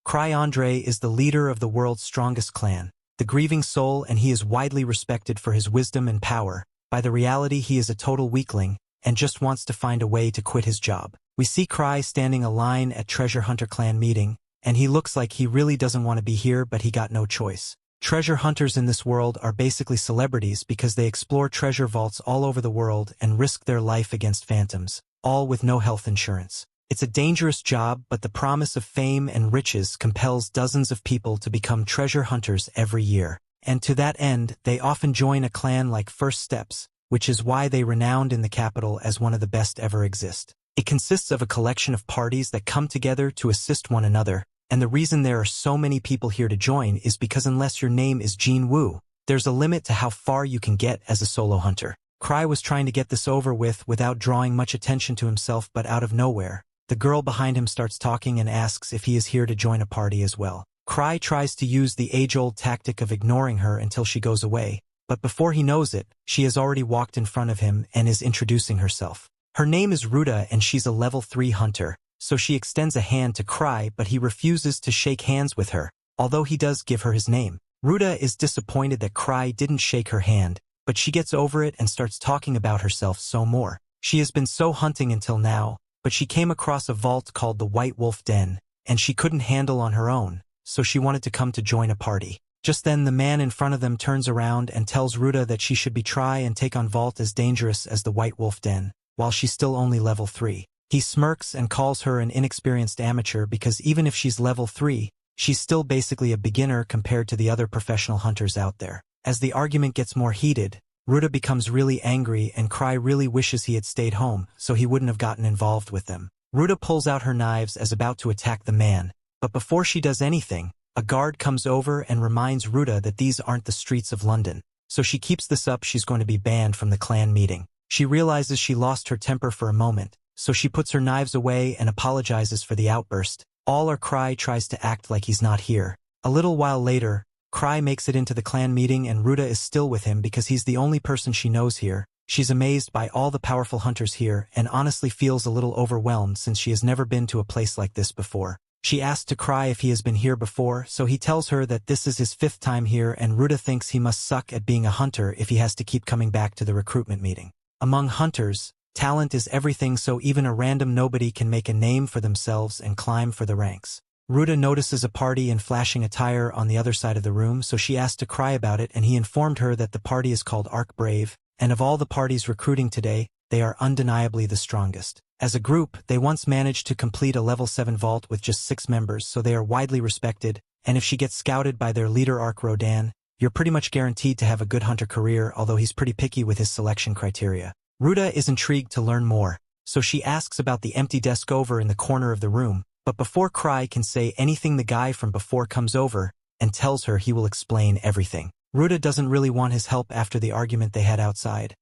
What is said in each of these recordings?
Krai Andrey is the leader of the world's strongest clan, the Grieving Soul, and he is widely respected for his wisdom and power. By the reality, he is a total weakling and just wants to find a way to quit his job. We see Krai standing a line at Treasure Hunter clan meeting, and he looks like he really doesn't want to be here, but he got no choice. Treasure hunters in this world are basically celebrities because they explore treasure vaults all over the world and risk their life against phantoms, all with no health insurance. It's a dangerous job, but the promise of fame and riches compels dozens of people to become treasure hunters every year. And to that end, they often join a clan like First Steps, which is why they renowned in the capital as one of the best ever exist. It consists of a collection of parties that come together to assist one another, and the reason there are so many people here to join is because unless your name is Jin Wu, there's a limit to how far you can get as a solo hunter. Krai was trying to get this over with without drawing much attention to himself, but out of nowhere, the girl behind him starts talking and asks if he is here to join a party as well. Krai tries to use the age-old tactic of ignoring her until she goes away, but before he knows it, she has already walked in front of him and is introducing herself. Her name is Ruta and she's a level 3 hunter, so she extends a hand to Krai, but he refuses to shake hands with her, although he does give her his name. Ruta is disappointed that Krai didn't shake her hand, but she gets over it and starts talking about herself some more. She has been so hunting until now, but she came across a vault called the White Wolf Den, and she couldn't handle on her own, so she wanted to come to join a party. Just then the man in front of them turns around and tells Ruta that she should be try and take on vault as dangerous as the White Wolf Den, while she's still only level 3. He smirks and calls her an inexperienced amateur because even if she's level 3, she's still basically a beginner compared to the other professional hunters out there. As the argument gets more heated, Ruta becomes really angry and Krai really wishes he had stayed home so he wouldn't have gotten involved with them. Ruta pulls out her knives as about to attack the man, but before she does anything, a guard comes over and reminds Ruta that these aren't the streets of London. So she keeps this up, she's going to be banned from the clan meeting. She realizes she lost her temper for a moment, so she puts her knives away and apologizes for the outburst. All or Krai tries to act like he's not here. A little while later, Krai makes it into the clan meeting and Ruta is still with him because he's the only person she knows here. She's amazed by all the powerful hunters here and honestly feels a little overwhelmed since she has never been to a place like this before. She asks to Krai if he has been here before, so he tells her that this is his 5th time here and Ruta thinks he must suck at being a hunter if he has to keep coming back to the recruitment meeting. Among hunters, talent is everything, so even a random nobody can make a name for themselves and climb for the ranks. Ruta notices a party in flashing attire on the other side of the room, so she asked to Krai about it and he informed her that the party is called Arc Brave, and of all the parties recruiting today, they are undeniably the strongest. As a group, they once managed to complete a level 7 vault with just 6 members, so they are widely respected, and if she gets scouted by their leader Arc Rodan, you're pretty much guaranteed to have a good hunter career, although he's pretty picky with his selection criteria. Ruta is intrigued to learn more, so she asks about the empty desk over in the corner of the room, but before Krai can say anything the guy from before comes over and tells her he will explain everything. Ruta doesn't really want his help after the argument they had outside.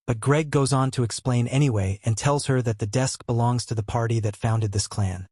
But Greg goes on to explain anyway and tells her that the desk belongs to the party that founded this clan,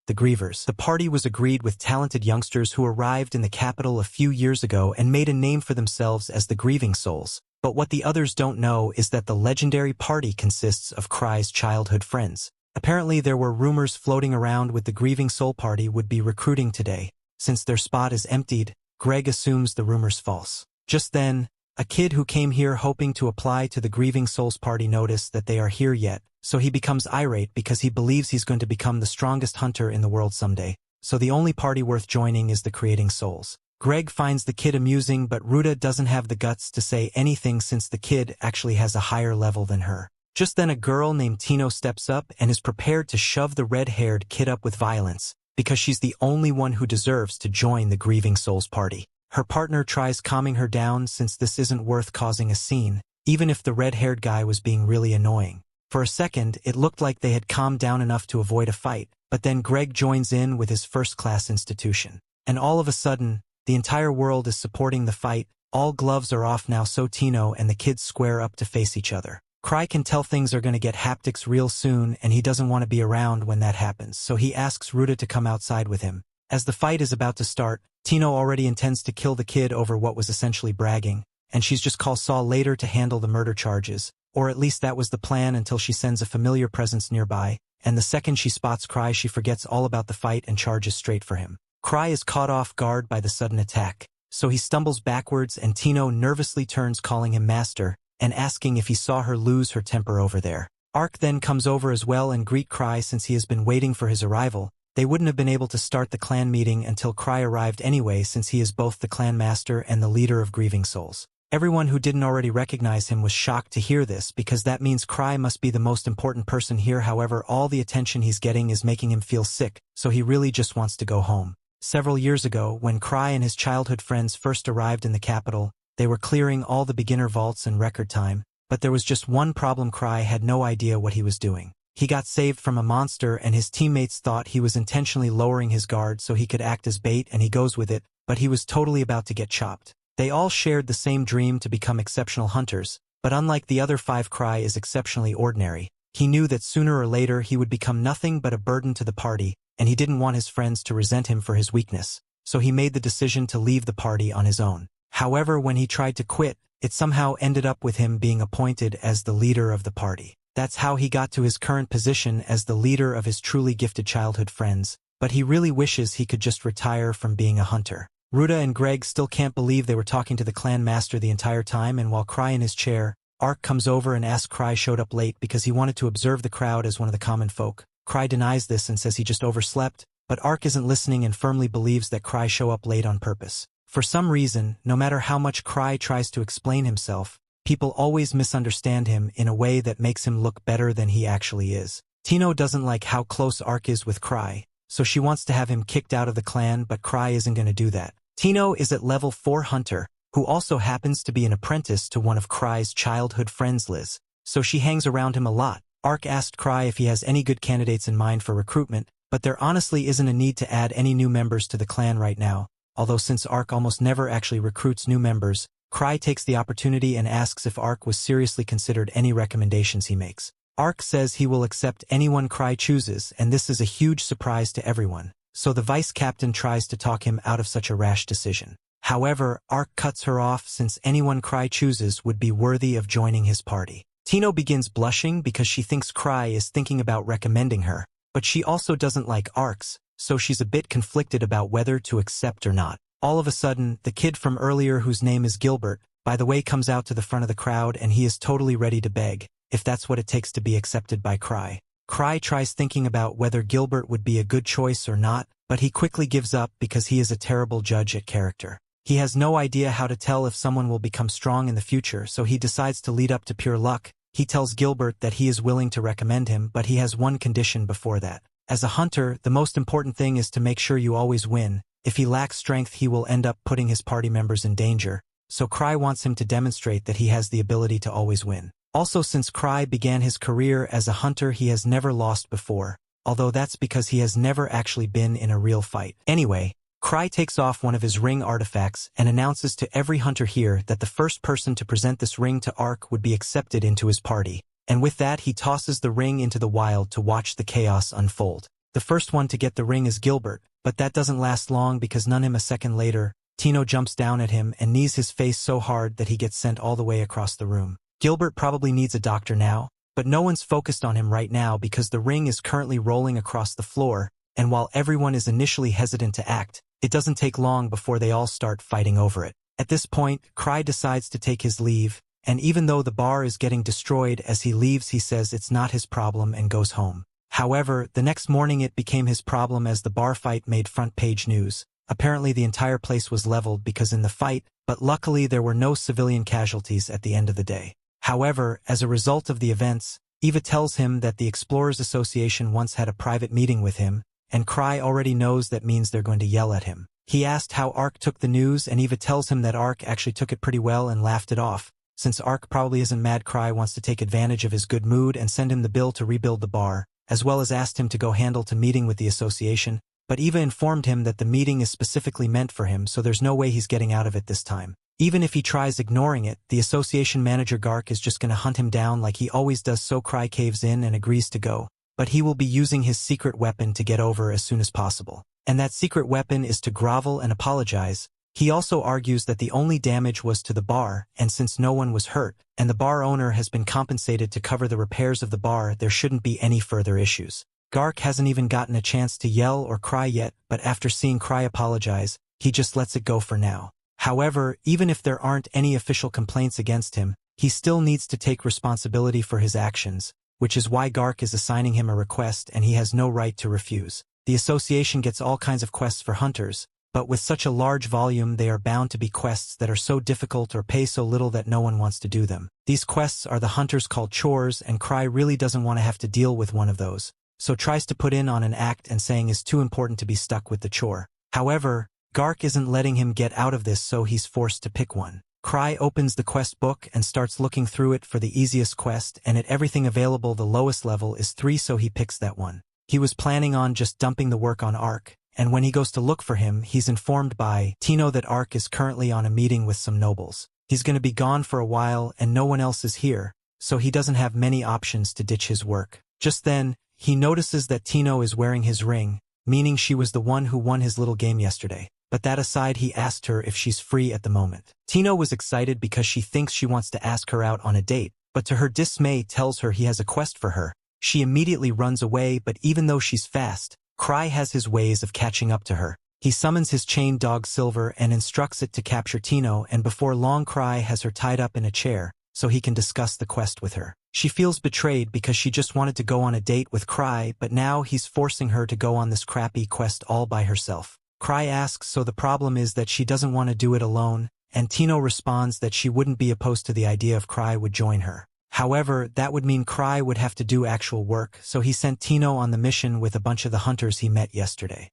the Grievers. The party was agreed with talented youngsters who arrived in the capital a few years ago and made a name for themselves as the Grieving Souls. But what the others don't know is that the legendary party consists of Krai's childhood friends. Apparently there were rumors floating around with the Grieving Soul party would be recruiting today. Since their spot is emptied, Greg assumes the rumors false. Just then, a kid who came here hoping to apply to the Grieving Souls party noticed that they are here yet, so he becomes irate because he believes he's going to become the strongest hunter in the world someday. So the only party worth joining is the Creating Souls. Greg finds the kid amusing, but Ruta doesn't have the guts to say anything since the kid actually has a higher level than her. Just then a girl named Tino steps up and is prepared to shove the red-haired kid up with violence, because she's the only one who deserves to join the Grieving Souls party. Her partner tries calming her down since this isn't worth causing a scene, even if the red-haired guy was being really annoying. For a second, it looked like they had calmed down enough to avoid a fight, but then Greg joins in with his first-class institution. And all of a sudden, the entire world is supporting the fight, all gloves are off now, so Tino and the kids square up to face each other. Krai can tell things are going to get haptics real soon and he doesn't want to be around when that happens, so he asks Ruta to come outside with him. As the fight is about to start, Tino already intends to kill the kid over what was essentially bragging, and she's just called Saul later to handle the murder charges, or at least that was the plan until she sends a familiar presence nearby, and the second she spots Krai she forgets all about the fight and charges straight for him. Krai is caught off guard by the sudden attack, so he stumbles backwards and Tino nervously turns calling him master and asking if he saw her lose her temper over there. Ark then comes over as well and greet Krai since he has been waiting for his arrival. They wouldn't have been able to start the clan meeting until Krai arrived anyway since he is both the clan master and the leader of grieving souls. Everyone who didn't already recognize him was shocked to hear this because that means Krai must be the most important person here. However, all the attention he's getting is making him feel sick, so he really just wants to go home. Several years ago, when Krai and his childhood friends first arrived in the capital, they were clearing all the beginner vaults in record time, but there was just one problem. Krai had no idea what he was doing. He got saved from a monster and his teammates thought he was intentionally lowering his guard so he could act as bait, and he goes with it, but he was totally about to get chopped. They all shared the same dream to become exceptional hunters, but unlike the other 5, Krai is exceptionally ordinary. He knew that sooner or later he would become nothing but a burden to the party, and he didn't want his friends to resent him for his weakness, so he made the decision to leave the party on his own. However, when he tried to quit, it somehow ended up with him being appointed as the leader of the party. That's how he got to his current position as the leader of his truly gifted childhood friends, but he really wishes he could just retire from being a hunter. Ruta and Greg still can't believe they were talking to the clan master the entire time, and while Krai in his chair, Ark comes over and asks Krai showed up late because he wanted to observe the crowd as one of the common folk. Krai denies this and says he just overslept, but Ark isn't listening and firmly believes that Krai show up late on purpose. For some reason, no matter how much Krai tries to explain himself, people always misunderstand him in a way that makes him look better than he actually is. Tino doesn't like how close Ark is with Krai, so she wants to have him kicked out of the clan, but Krai isn't going to do that. Tino is at level 4 hunter, who also happens to be an apprentice to one of Krai's childhood friends, Liz, so she hangs around him a lot. Ark asked Krai if he has any good candidates in mind for recruitment, but there honestly isn't a need to add any new members to the clan right now, although since Ark almost never actually recruits new members, Krai takes the opportunity and asks if Ark was seriously considered any recommendations he makes. Ark says he will accept anyone Krai chooses, and this is a huge surprise to everyone, so the vice captain tries to talk him out of such a rash decision. However, Ark cuts her off since anyone Krai chooses would be worthy of joining his party. Tino begins blushing because she thinks Krai is thinking about recommending her, but she also doesn't like Ark's, so she's a bit conflicted about whether to accept or not. All of a sudden, the kid from earlier whose name is Gilbert, by the way, comes out to the front of the crowd and he is totally ready to beg, if that's what it takes to be accepted by Krai. Krai tries thinking about whether Gilbert would be a good choice or not, but he quickly gives up because he is a terrible judge at character. He has no idea how to tell if someone will become strong in the future, so he decides to lead up to pure luck. He tells Gilbert that he is willing to recommend him, but he has one condition before that. As a hunter, the most important thing is to make sure you always win. If he lacks strength, he will end up putting his party members in danger, so Krai wants him to demonstrate that he has the ability to always win. Also, since Krai began his career as a hunter, he has never lost before, although that's because he has never actually been in a real fight. Anyway, Krai takes off one of his ring artifacts and announces to every hunter here that the first person to present this ring to Ark would be accepted into his party, and with that he tosses the ring into the wild to watch the chaos unfold. The first one to get the ring is Gilbert, but that doesn't last long because none him a second later, Tino jumps down at him and knees his face so hard that he gets sent all the way across the room. Gilbert probably needs a doctor now, but no one's focused on him right now because the ring is currently rolling across the floor, and while everyone is initially hesitant to act, it doesn't take long before they all start fighting over it. At this point, Krai decides to take his leave, and even though the bar is getting destroyed as he leaves, he says it's not his problem and goes home. However, the next morning it became his problem as the bar fight made front-page news. Apparently the entire place was leveled because in the fight, but luckily there were no civilian casualties at the end of the day. However, as a result of the events, Eva tells him that the Explorers Association once had a private meeting with him, and Krai already knows that means they're going to yell at him. He asked how Ark took the news, and Eva tells him that Ark actually took it pretty well and laughed it off. Since Ark probably isn't mad, Krai wants to take advantage of his good mood and send him the bill to rebuild the bar, as well as asked him to go handle the meeting with the association, but Eva informed him that the meeting is specifically meant for him, so there's no way he's getting out of it this time. Even if he tries ignoring it, the association manager Gark is just going to hunt him down like he always does, so Krai caves in and agrees to go. But he will be using his secret weapon to get over as soon as possible. And that secret weapon is to grovel and apologize. He also argues that the only damage was to the bar, and since no one was hurt, and the bar owner has been compensated to cover the repairs of the bar, there shouldn't be any further issues. Gark hasn't even gotten a chance to yell or cry yet, but after seeing Krai apologize, he just lets it go for now. However, even if there aren't any official complaints against him, he still needs to take responsibility for his actions, which is why Gark is assigning him a request and he has no right to refuse. The association gets all kinds of quests for hunters, but with such a large volume they are bound to be quests that are so difficult or pay so little that no one wants to do them. These quests are the hunters called chores, and Krai really doesn't want to have to deal with one of those, so tries to put in on an act and saying is too important to be stuck with the chore. However, Gark isn't letting him get out of this, so he's forced to pick one. Krai opens the quest book and starts looking through it for the easiest quest, and at everything available the lowest level is 3, so he picks that one. He was planning on just dumping the work on Ark, and when he goes to look for him, he's informed by Tino that Ark is currently on a meeting with some nobles. He's going to be gone for a while and no one else is here, so he doesn't have many options to ditch his work. Just then, he notices that Tino is wearing his ring, meaning she was the one who won his little game yesterday. But that aside, he asked her if she's free at the moment. Tino was excited because she thinks she wants to ask her out on a date, but to her dismay tells her he has a quest for her. She immediately runs away, but even though she's fast, Krai has his ways of catching up to her. He summons his chained dog Silver and instructs it to capture Tino, and before long Krai has her tied up in a chair, so he can discuss the quest with her. She feels betrayed because she just wanted to go on a date with Krai, but now he's forcing her to go on this crappy quest all by herself. Krai asks so the problem is that she doesn't want to do it alone, and Tino responds that she wouldn't be opposed to the idea if Krai would join her. However, that would mean Krai would have to do actual work, so he sent Tino on the mission with a bunch of the hunters he met yesterday.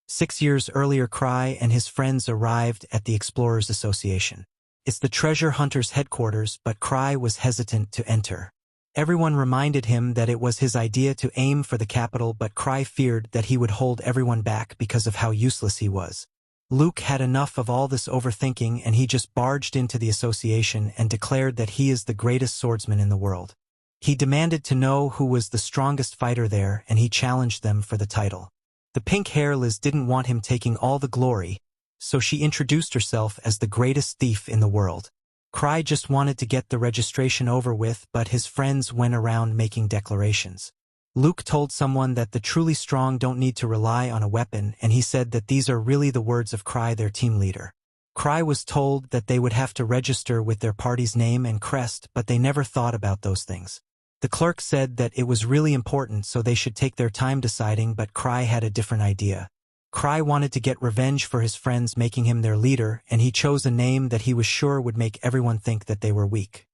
6 years earlier, Krai and his friends arrived at the Explorers Association. It's the treasure hunters' headquarters, but Krai was hesitant to enter. Everyone reminded him that it was his idea to aim for the capital, but Krai feared that he would hold everyone back because of how useless he was. Luke had enough of all this overthinking and he just barged into the association and declared that he is the greatest swordsman in the world. He demanded to know who was the strongest fighter there, and he challenged them for the title. The pink-hair Liz didn't want him taking all the glory, so she introduced herself as the greatest thief in the world. Krai just wanted to get the registration over with, but his friends went around making declarations. Luke told someone that the truly strong don't need to rely on a weapon, and he said that these are really the words of Krai, their team leader. Krai was told that they would have to register with their party's name and crest, but they never thought about those things. The clerk said that it was really important, so they should take their time deciding, but Krai had a different idea. Krai wanted to get revenge for his friends making him their leader, and he chose a name that he was sure would make everyone think that they were weak.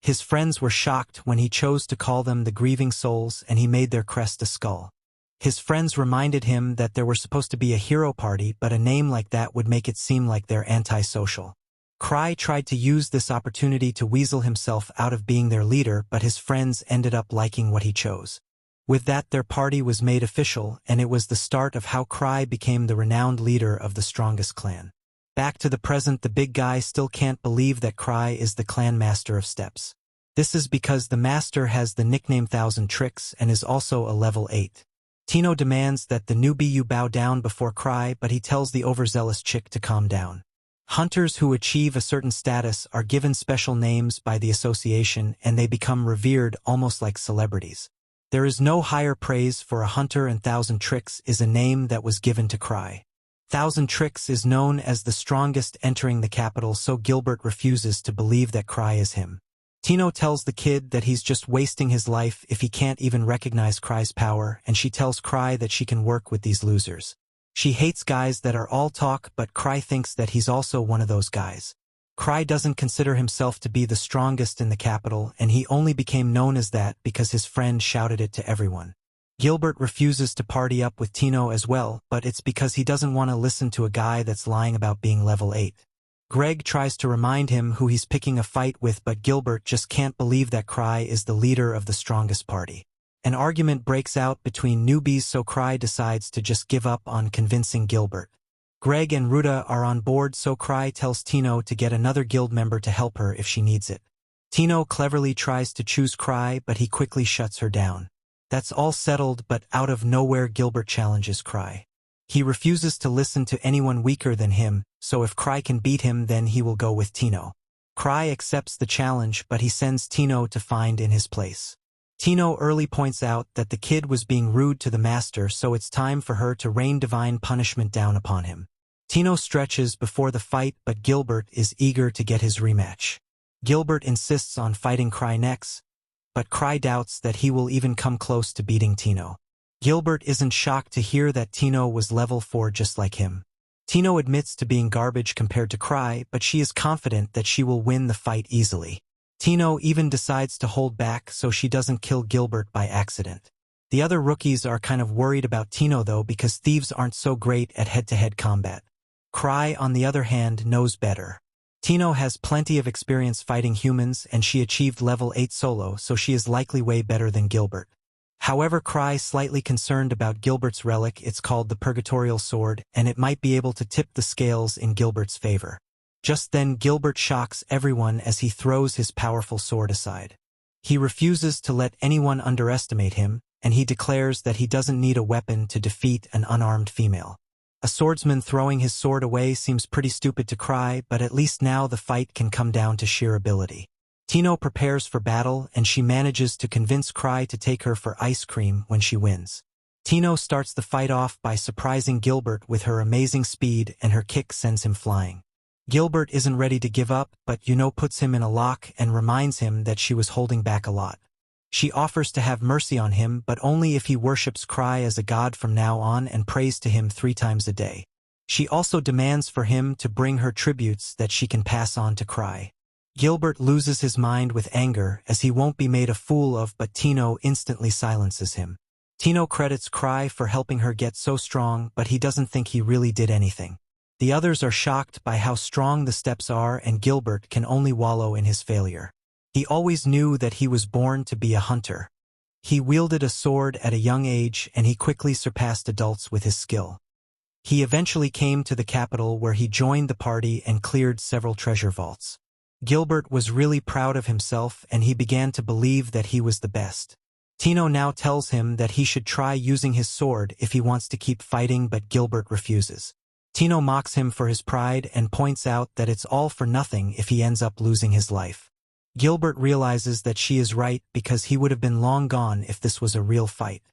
His friends were shocked when he chose to call them the grieving souls, and he made their crest a skull. His friends reminded him that there were supposed to be a hero party, but a name like that would make it seem like they're antisocial. Krai tried to use this opportunity to weasel himself out of being their leader, but his friends ended up liking what he chose. With that, their party was made official, and it was the start of how Krai became the renowned leader of the strongest clan. Back to the present, the big guy still can't believe that Krai is the clan master of steps. This is because the master has the nickname 1000 Tricks and is also a level 8. Tino demands that the newbie you bow down before Krai, but he tells the overzealous chick to calm down. Hunters who achieve a certain status are given special names by the association, and they become revered almost like celebrities. There is no higher praise for a hunter, and 1000 Tricks is a name that was given to Krai. 1000 Tricks is known as the strongest entering the capital, so Gilbert refuses to believe that Krai is him. Tino tells the kid that he's just wasting his life if he can't even recognize Krai's power, and she tells Krai that she can work with these losers. She hates guys that are all talk, but Krai thinks that he's also one of those guys. Krai doesn't consider himself to be the strongest in the capital, and he only became known as that because his friend shouted it to everyone. Gilbert refuses to party up with Tino as well, but it's because he doesn't want to listen to a guy that's lying about being level 8. Greg tries to remind him who he's picking a fight with, but Gilbert just can't believe that Krai is the leader of the strongest party. An argument breaks out between newbies, so Krai decides to just give up on convincing Gilbert. Greg and Ruta are on board, so Krai tells Tino to get another guild member to help her if she needs it. Tino cleverly tries to choose Krai, but he quickly shuts her down. That's all settled, but out of nowhere Gilbert challenges Krai. He refuses to listen to anyone weaker than him, so if Krai can beat him, then he will go with Tino. Krai accepts the challenge, but he sends Tino to find in his place. Tino early points out that the kid was being rude to the master, so it's time for her to rain divine punishment down upon him. Tino stretches before the fight, but Gilbert is eager to get his rematch. Gilbert insists on fighting Krai next, but Krai doubts that he will even come close to beating Tino. Gilbert isn't shocked to hear that Tino was level 4 just like him. Tino admits to being garbage compared to Krai, but she is confident that she will win the fight easily. Tino even decides to hold back so she doesn't kill Gilbert by accident. The other rookies are kind of worried about Tino though, because thieves aren't so great at head-to-head combat. Krai, on the other hand, knows better. Tino has plenty of experience fighting humans and she achieved level 8 solo, so she is likely way better than Gilbert. However, Krai is slightly concerned about Gilbert's relic. It's called the Purgatorial Sword, and it might be able to tip the scales in Gilbert's favor. Just then, Gilbert shocks everyone as he throws his powerful sword aside. He refuses to let anyone underestimate him, and he declares that he doesn't need a weapon to defeat an unarmed female. A swordsman throwing his sword away seems pretty stupid to Krai, but at least now the fight can come down to sheer ability. Tino prepares for battle, and she manages to convince Krai to take her for ice cream when she wins. Tino starts the fight off by surprising Gilbert with her amazing speed, and her kick sends him flying. Gilbert isn't ready to give up, but puts him in a lock and reminds him that she was holding back a lot. She offers to have mercy on him, but only if he worships Krai as a god from now on and prays to him 3 times a day. She also demands for him to bring her tributes that she can pass on to Krai. Gilbert loses his mind with anger as he won't be made a fool of, but Tino instantly silences him. Tino credits Krai for helping her get so strong, but he doesn't think he really did anything. The others are shocked by how strong the steps are, and Gilbert can only wallow in his failure. He always knew that he was born to be a hunter. He wielded a sword at a young age, and he quickly surpassed adults with his skill. He eventually came to the capital, where he joined the party and cleared several treasure vaults. Gilbert was really proud of himself, and he began to believe that he was the best. Tino now tells him that he should try using his sword if he wants to keep fighting, but Gilbert refuses. Tino mocks him for his pride and points out that it's all for nothing if he ends up losing his life. Gilbert realizes that she is right, because he would have been long gone if this was a real fight.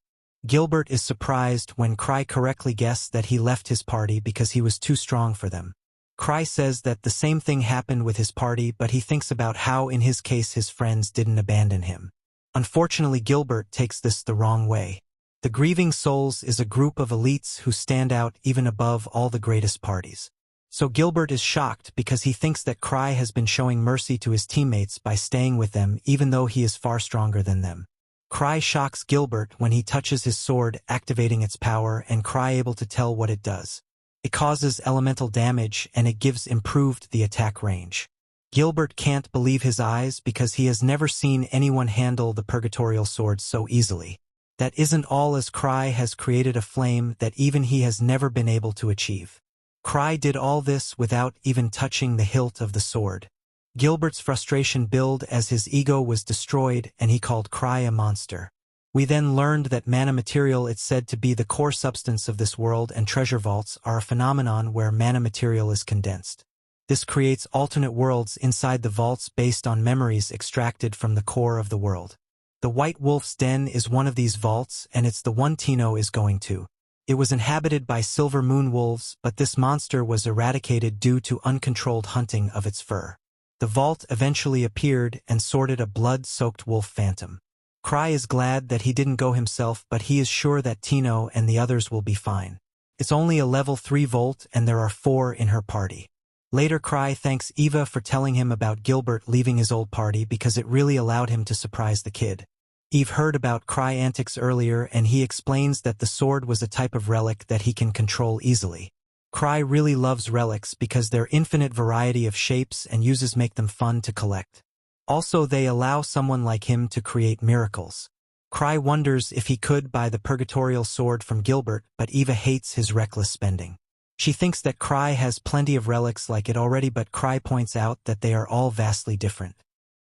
Gilbert is surprised when Krai correctly guessed that he left his party because he was too strong for them. Krai says that the same thing happened with his party, but he thinks about how in his case his friends didn't abandon him. Unfortunately, Gilbert takes this the wrong way. The Grieving Souls is a group of elites who stand out even above all the greatest parties. So Gilbert is shocked because he thinks that Krai has been showing mercy to his teammates by staying with them even though he is far stronger than them. Krai shocks Gilbert when he touches his sword, activating its power, and Krai able to tell what it does. It causes elemental damage, and it gives improved the attack range. Gilbert can't believe his eyes because he has never seen anyone handle the Purgatorial Sword so easily. That isn't all, as Krai has created a flame that even he has never been able to achieve. Krai did all this without even touching the hilt of the sword. Gilbert's frustration built as his ego was destroyed, and he called Krai a monster. We then learned that mana material is said to be the core substance of this world, and treasure vaults are a phenomenon where mana material is condensed. This creates alternate worlds inside the vaults based on memories extracted from the core of the world. The White Wolf's Den is one of these vaults, and it's the one Tino is going to. It was inhabited by silver moon wolves, but this monster was eradicated due to uncontrolled hunting of its fur. The vault eventually appeared and sorted a blood-soaked wolf phantom. Krai is glad that he didn't go himself, but he is sure that Tino and the others will be fine. It's only a level 3 vault, and there are 4 in her party. Later, Krai thanks Eva for telling him about Gilbert leaving his old party because it really allowed him to surprise the kid. Eve heard about Krai antics earlier, and he explains that the sword was a type of relic that he can control easily. Krai really loves relics because their infinite variety of shapes and uses make them fun to collect. Also, they allow someone like him to create miracles. Krai wonders if he could buy the Purgatorial Sword from Gilbert, but Eva hates his reckless spending. She thinks that Krai has plenty of relics like it already, but Krai points out that they are all vastly different.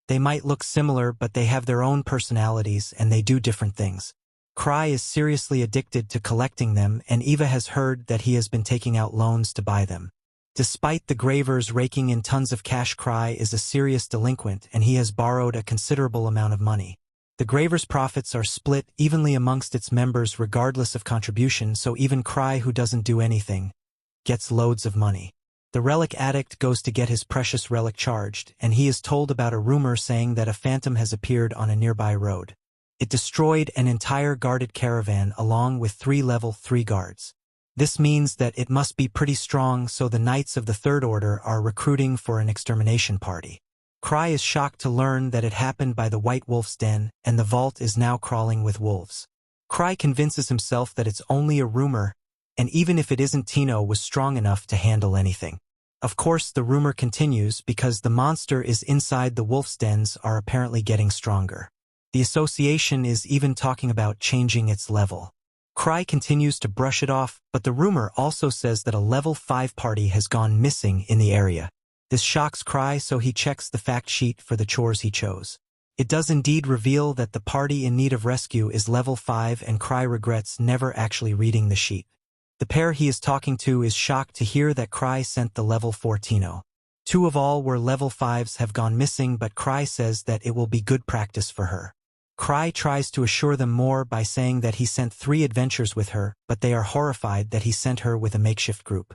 They might look similar, but they have their own personalities and they do different things. Krai is seriously addicted to collecting them, and Eva has heard that he has been taking out loans to buy them. Despite the gravers raking in tons of cash, Krai is a serious delinquent and he has borrowed a considerable amount of money. The Gravers' profits are split evenly amongst its members regardless of contribution, so even Krai, who doesn't do anything, gets loads of money. The relic addict goes to get his precious relic charged, and he is told about a rumor saying that a phantom has appeared on a nearby road. It destroyed an entire guarded caravan along with 3 level 3 guards. This means that it must be pretty strong, so the Knights of the Third Order are recruiting for an extermination party. Krai is shocked to learn that it happened by the White Wolf's den, and the vault is now crawling with wolves. Krai convinces himself that it's only a rumor, and even if it isn't, Tino was strong enough to handle anything. Of course, the rumor continues because the monster is inside the wolf's dens are apparently getting stronger. The association is even talking about changing its level. Krai continues to brush it off, but the rumor also says that a level 5 party has gone missing in the area. This shocks Krai, so he checks the fact sheet for the chores he chose. It does indeed reveal that the party in need of rescue is level 5, and Krai regrets never actually reading the sheet. The pair he is talking to is shocked to hear that Krai sent the level 4 Tino. 2 of all were level 5s have gone missing, but Krai says that it will be good practice for her. Krai tries to assure them more by saying that he sent 3 adventures with her, but they are horrified that he sent her with a makeshift group.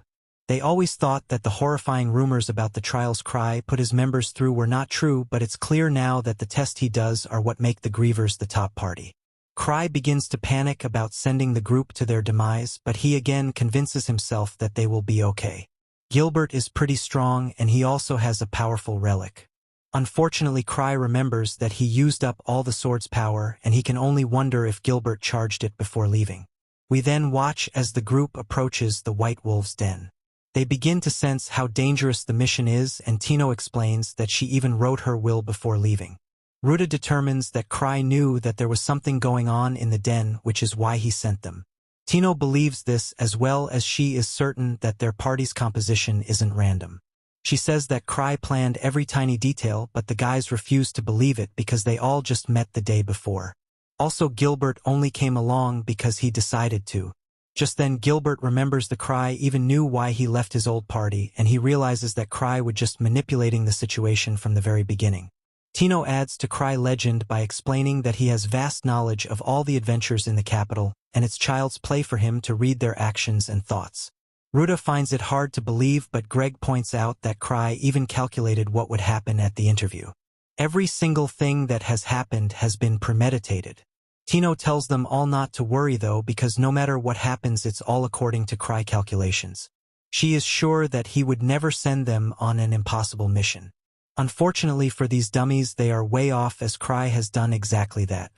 They always thought that the horrifying rumors about the trials Krai put his members through were not true, but it's clear now that the test he does are what make the Grievers the top party. Krai begins to panic about sending the group to their demise, but he again convinces himself that they will be okay. Gilbert is pretty strong, and he also has a powerful relic. Unfortunately, Krai remembers that he used up all the sword's power, and he can only wonder if Gilbert charged it before leaving. We then watch as the group approaches the White Wolf's den. They begin to sense how dangerous the mission is, and Tino explains that she even wrote her will before leaving. Ruta determines that Krai knew that there was something going on in the den, which is why he sent them. Tino believes this, as well as she is certain that their party's composition isn't random. She says that Krai planned every tiny detail, but the guys refuse to believe it because they all just met the day before. Also, Gilbert only came along because he decided to. Just then, Gilbert remembers the Krai even knew why he left his old party, and he realizes that Krai was just manipulating the situation from the very beginning. Tino adds to Krai legend by explaining that he has vast knowledge of all the adventures in the capital, and it's child's play for him to read their actions and thoughts. Ruta finds it hard to believe, but Greg points out that Krai even calculated what would happen at the interview. Every single thing that has happened has been premeditated. Tino tells them all not to worry though, because no matter what happens, it's all according to Krai calculations. She is sure that he would never send them on an impossible mission. Unfortunately for these dummies, they are way off, as Krai has done exactly that.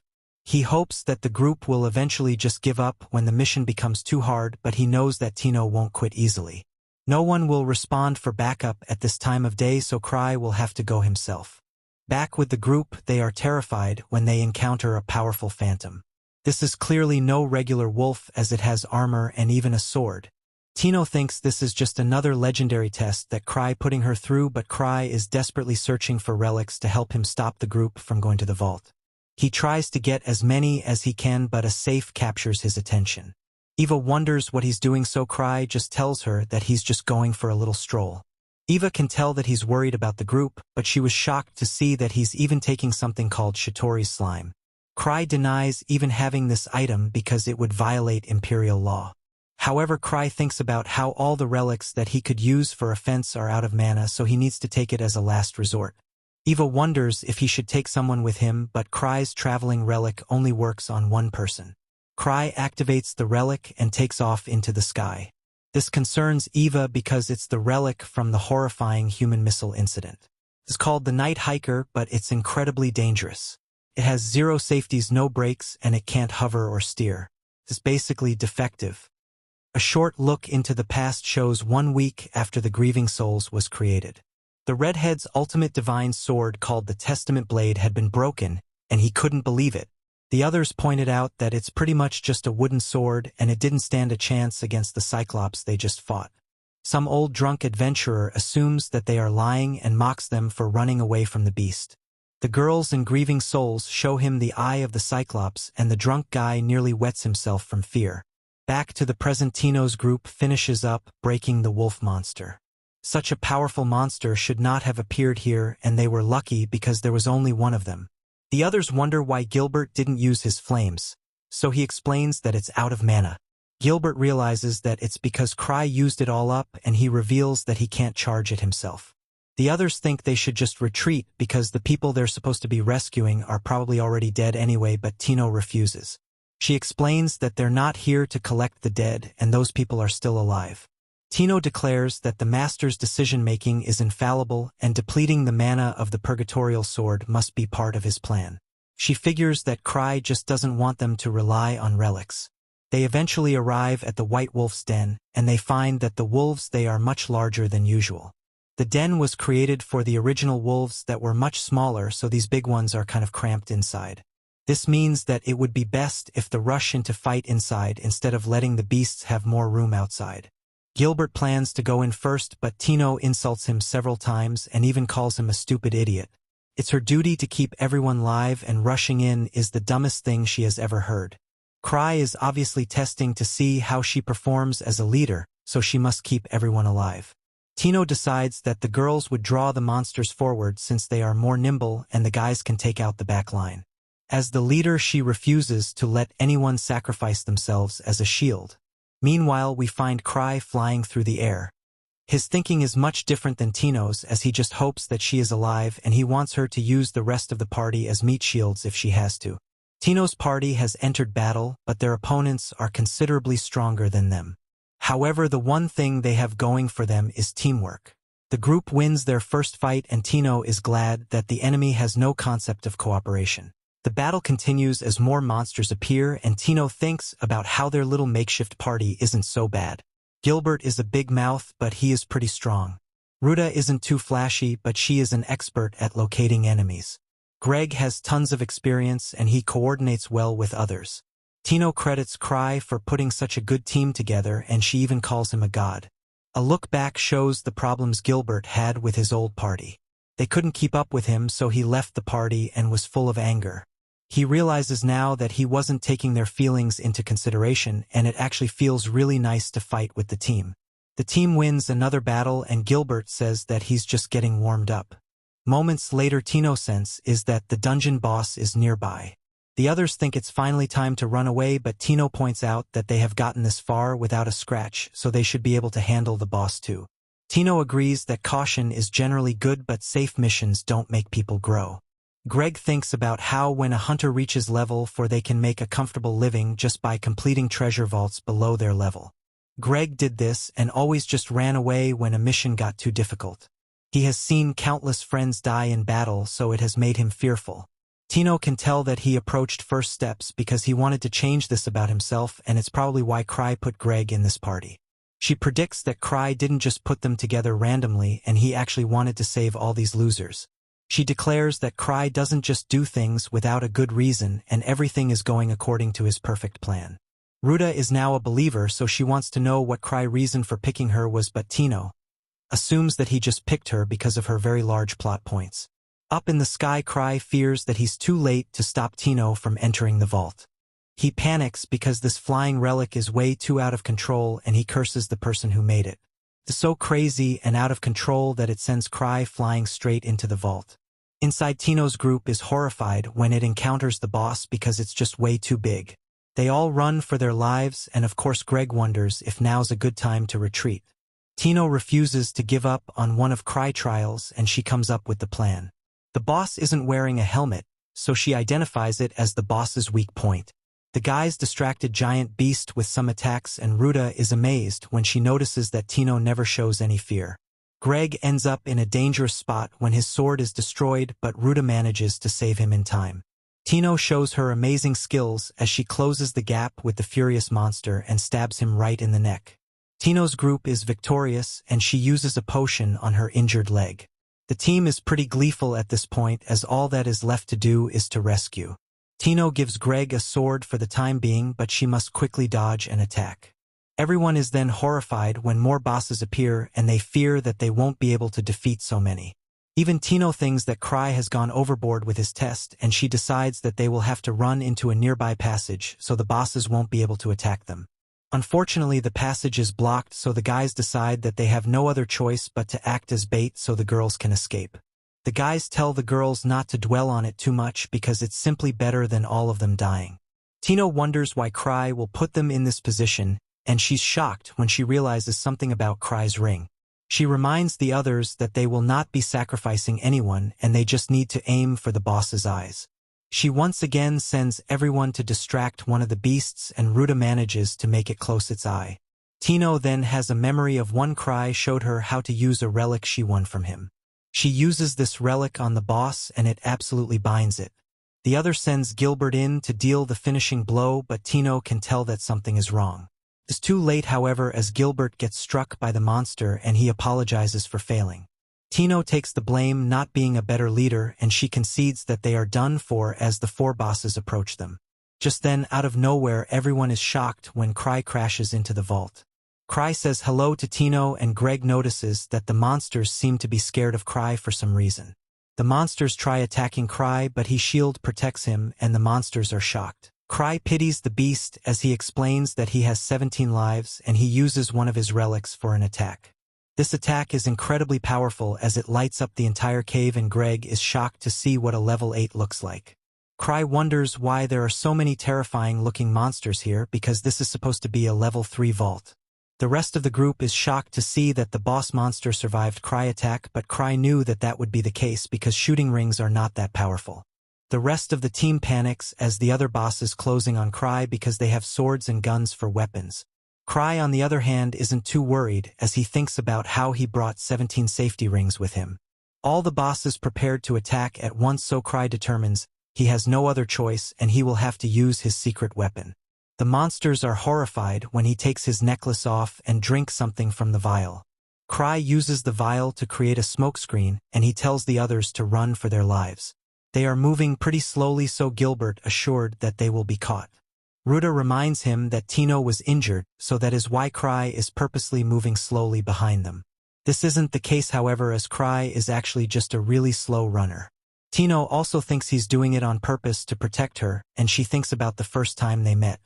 He hopes that the group will eventually just give up when the mission becomes too hard, but he knows that Tino won't quit easily. No one will respond for backup at this time of day, so Krai will have to go himself. Back with the group, they are terrified when they encounter a powerful phantom. This is clearly no regular wolf, as it has armor and even a sword. Tino thinks this is just another legendary test that Krai putting her through, but Krai is desperately searching for relics to help him stop the group from going to the vault. He tries to get as many as he can, but a safe captures his attention. Eva wonders what he's doing, so Krai just tells her that he's just going for a little stroll. Eva can tell that he's worried about the group, but she was shocked to see that he's even taking something called Shatori's slime. Krai denies even having this item because it would violate Imperial law. However, Krai thinks about how all the relics that he could use for offense are out of mana, so he needs to take it as a last resort. Eva wonders if he should take someone with him, but Krai's traveling relic only works on one person. Krai activates the relic and takes off into the sky. This concerns Eva because it's the relic from the horrifying human missile incident. It's called the Night Hiker, but it's incredibly dangerous. It has 0 safeties, no brakes, and it can't hover or steer. It's basically defective. A short look into the past shows 1 week after the Grieving Souls was created. The Redhead's ultimate divine sword, called the Testament Blade, had been broken, and he couldn't believe it. The others pointed out that it's pretty much just a wooden sword, and it didn't stand a chance against the Cyclops they just fought. Some old drunk adventurer assumes that they are lying and mocks them for running away from the beast. The girls in Grieving Souls show him the eye of the Cyclops, and the drunk guy nearly wets himself from fear. Back to the present, Tino's group finishes up breaking the wolf monster. Such a powerful monster should not have appeared here, and they were lucky because there was only one of them. The others wonder why Gilbert didn't use his flames, so he explains that it's out of mana. Gilbert realizes that it's because Krai used it all up, and he reveals that he can't charge it himself. The others think they should just retreat because the people they're supposed to be rescuing are probably already dead anyway, but Tino refuses. She explains that they're not here to collect the dead and those people are still alive. Tino declares that the master's decision-making is infallible and depleting the mana of the purgatorial sword must be part of his plan. She figures that Krai just doesn't want them to rely on relics. They eventually arrive at the White Wolf's den, and they find that the wolves they are much larger than usual. The den was created for the original wolves that were much smaller, so these big ones are kind of cramped inside. This means that it would be best if they rush into fight inside instead of letting the beasts have more room outside. Gilbert plans to go in first, but Tino insults him several times and even calls him a stupid idiot. It's her duty to keep everyone alive, and rushing in is the dumbest thing she has ever heard. Krai is obviously testing to see how she performs as a leader, so she must keep everyone alive. Tino decides that the girls would draw the monsters forward since they are more nimble and the guys can take out the back line. As the leader, she refuses to let anyone sacrifice themselves as a shield. Meanwhile, we find Krai flying through the air. His thinking is much different than Tino's, as he just hopes that she is alive and he wants her to use the rest of the party as meat shields if she has to. Tino's party has entered battle, but their opponents are considerably stronger than them. However, the one thing they have going for them is teamwork. The group wins their first fight and Tino is glad that the enemy has no concept of cooperation. The battle continues as more monsters appear and Tino thinks about how their little makeshift party isn't so bad. Gilbert is a big mouth, but he is pretty strong. Ruta isn't too flashy, but she is an expert at locating enemies. Greg has tons of experience and he coordinates well with others. Tino credits Krai for putting such a good team together and she even calls him a god. A look back shows the problems Gilbert had with his old party. They couldn't keep up with him, so he left the party and was full of anger. He realizes now that he wasn't taking their feelings into consideration and it actually feels really nice to fight with the team. The team wins another battle and Gilbert says that he's just getting warmed up. Moments later, Tino's sense is that the dungeon boss is nearby. The others think it's finally time to run away, but Tino points out that they have gotten this far without a scratch, so they should be able to handle the boss too. Tino agrees that caution is generally good, but safe missions don't make people grow. Greg thinks about how when a hunter reaches level 4 they can make a comfortable living just by completing treasure vaults below their level. Greg did this and always just ran away when a mission got too difficult. He has seen countless friends die in battle, so it has made him fearful. Tino can tell that he approached first steps because he wanted to change this about himself, and it's probably why Krai put Greg in this party. She predicts that Krai didn't just put them together randomly and he actually wanted to save all these losers. She declares that Krai doesn't just do things without a good reason and everything is going according to his perfect plan. Ruta is now a believer, so she wants to know what Krai's reason for picking her was, but Tino assumes that he just picked her because of her very large plot points. Up in the sky, Krai fears that he's too late to stop Tino from entering the vault. He panics because this flying relic is way too out of control and he curses the person who made it. It's so crazy and out of control that it sends Krai flying straight into the vault. Inside, Tino's group is horrified when it encounters the boss because it's just way too big. They all run for their lives and of course Greg wonders if now's a good time to retreat. Tino refuses to give up on one of Krai trials and she comes up with the plan. The boss isn't wearing a helmet, so she identifies it as the boss's weak point. The guys distract a giant beast with some attacks and Ruta is amazed when she notices that Tino never shows any fear. Greg ends up in a dangerous spot when his sword is destroyed, but Ruta manages to save him in time. Tino shows her amazing skills as she closes the gap with the furious monster and stabs him right in the neck. Tino's group is victorious and she uses a potion on her injured leg. The team is pretty gleeful at this point as all that is left to do is to rescue. Tino gives Greg a sword for the time being, but she must quickly dodge an attack. Everyone is then horrified when more bosses appear and they fear that they won't be able to defeat so many. Even Tino thinks that Krai has gone overboard with his test and she decides that they will have to run into a nearby passage so the bosses won't be able to attack them. Unfortunately, the passage is blocked, so the guys decide that they have no other choice but to act as bait so the girls can escape. The guys tell the girls not to dwell on it too much because it's simply better than all of them dying. Tino wonders why Krai will put them in this position, and she's shocked when she realizes something about Krai's ring. She reminds the others that they will not be sacrificing anyone and they just need to aim for the boss's eyes. She once again sends everyone to distract one of the beasts and Ruta manages to make it close its eye. Tino then has a memory of one Krai showed her how to use a relic she won from him. She uses this relic on the boss and it absolutely binds it. The other sends Gilbert in to deal the finishing blow, but Tino can tell that something is wrong. It's too late, however, as Gilbert gets struck by the monster and he apologizes for failing. Tino takes the blame, not being a better leader, and she concedes that they are done for as the four bosses approach them. Just then, out of nowhere, everyone is shocked when Krai crashes into the vault. Krai says hello to Tino and Greg notices that the monsters seem to be scared of Krai for some reason. The monsters try attacking Krai, but his shield protects him and the monsters are shocked. Krai pities the beast as he explains that he has 17 lives and he uses one of his relics for an attack. This attack is incredibly powerful as it lights up the entire cave and Greg is shocked to see what a level 8 looks like. Krai wonders why there are so many terrifying-looking monsters here because this is supposed to be a level 3 vault. The rest of the group is shocked to see that the boss monster survived Krai attack, but Krai knew that that would be the case because shooting rings are not that powerful. The rest of the team panics as the other bosses closing on Krai because they have swords and guns for weapons. Krai, on the other hand, isn't too worried as he thinks about how he brought 17 safety rings with him. All the bosses prepared to attack at once, so Krai determines he has no other choice and he will have to use his secret weapon. The monsters are horrified when he takes his necklace off and drinks something from the vial. Krai uses the vial to create a smokescreen and he tells the others to run for their lives. They are moving pretty slowly, so Gilbert assured that they will be caught. Ruta reminds him that Tino was injured, so that is why Krai is purposely moving slowly behind them. This isn't the case, however, as Krai is actually just a really slow runner. Tino also thinks he's doing it on purpose to protect her, and she thinks about the first time they met.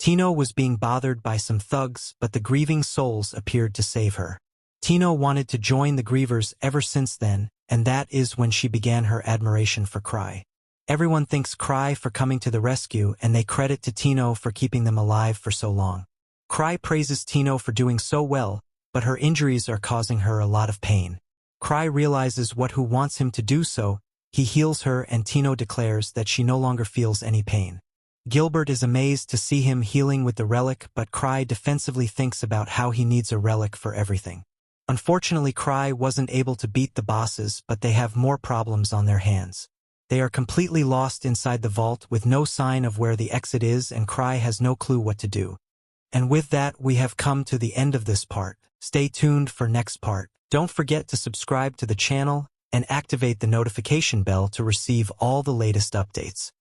Tino was being bothered by some thugs, but the grieving souls appeared to save her. Tino wanted to join the grievers ever since then, and that is when she began her admiration for Krai. Everyone thanks Krai for coming to the rescue and they credit to Tino for keeping them alive for so long. Krai praises Tino for doing so well, but her injuries are causing her a lot of pain. Krai realizes who wants him to do so, he heals her and Tino declares that she no longer feels any pain. Gilbert is amazed to see him healing with the relic, but Krai defensively thinks about how he needs a relic for everything. Unfortunately, Krai wasn't able to beat the bosses, but they have more problems on their hands. They are completely lost inside the vault with no sign of where the exit is and Krai has no clue what to do. And with that, we have come to the end of this part. Stay tuned for next part. Don't forget to subscribe to the channel and activate the notification bell to receive all the latest updates.